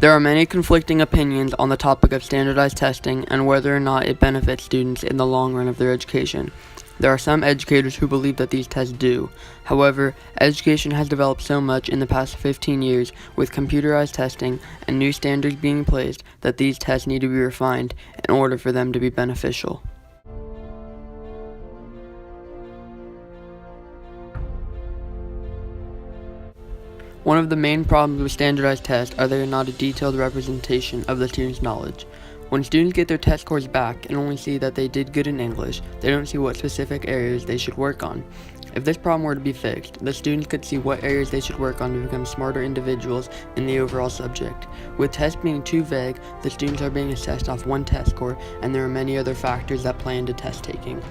There are many conflicting opinions on the topic of standardized testing and whether or not it benefits students in the long run of their education. There are some educators who believe that these tests do. However, education has developed so much in the past 15 years with computerized testing and new standards being placed that these tests need to be refined in order for them to be beneficial. One of the main problems with standardized tests are they are not a detailed representation of the student's knowledge. When students get their test scores back and only see that they did good in English, they don't see what specific areas they should work on. If this problem were to be fixed, the students could see what areas they should work on to become smarter individuals in the overall subject. With tests being too vague, the students are being assessed off one test score, and there are many other factors that play into test taking.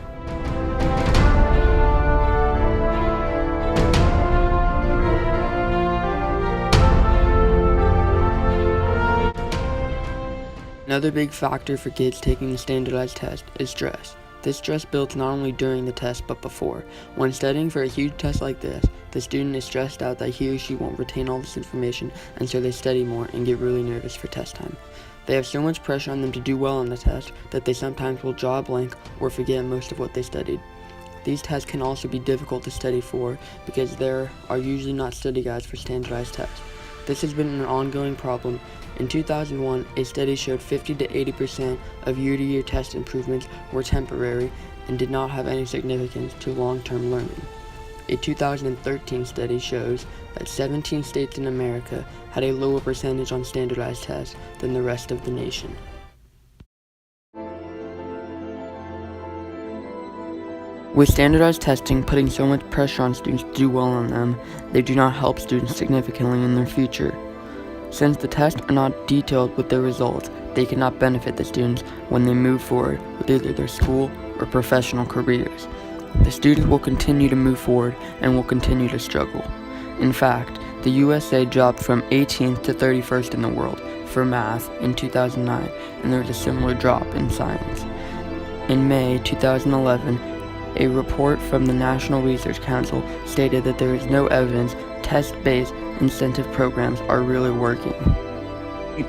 Another big factor for kids taking the standardized test is stress. This stress builds not only during the test but before. When studying for a huge test like this, the student is stressed out that he or she won't retain all this information, and so they study more and get really nervous for test time. They have so much pressure on them to do well on the test that they sometimes will draw a blank or forget most of what they studied. These tests can also be difficult to study for because there are usually not study guides for standardized tests. This has been an ongoing problem. In 2001, a study showed 50 to 80% of year-to-year test improvements were temporary and did not have any significance to long-term learning. A 2013 study shows that 17 states in America had a lower percentage on standardized tests than the rest of the nation. With standardized testing putting so much pressure on students to do well on them, they do not help students significantly in their future. Since the tests are not detailed with their results, they cannot benefit the students when they move forward with either their school or professional careers. The students will continue to move forward and will continue to struggle. In fact, the USA dropped from 18th to 31st in the world for math in 2009, and there was a similar drop in science. In May 2011, a report from the National Research Council stated that there is no evidence test-based incentive programs are really working.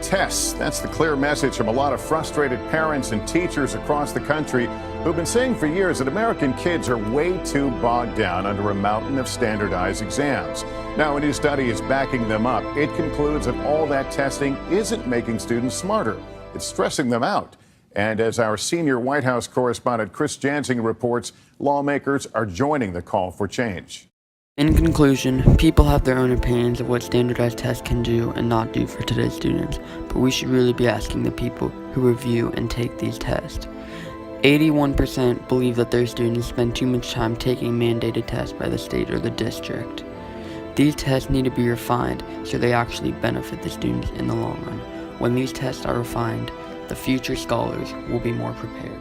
Tests, that's the clear message from a lot of frustrated parents and teachers across the country who've been saying for years that American kids are way too bogged down under a mountain of standardized exams. Now, a new study is backing them up. It concludes that all that testing isn't making students smarter. It's stressing them out. And as our senior White House correspondent Chris Jansing reports, lawmakers are joining the call for change. In conclusion, people have their own opinions of what standardized tests can do and not do for today's students, but we should really be asking the people who review and take these tests. 81% believe that their students spend too much time taking mandated tests by the state or the district. These tests need to be refined so they actually benefit the students in the long run. When these tests are refined, the future scholars will be more prepared.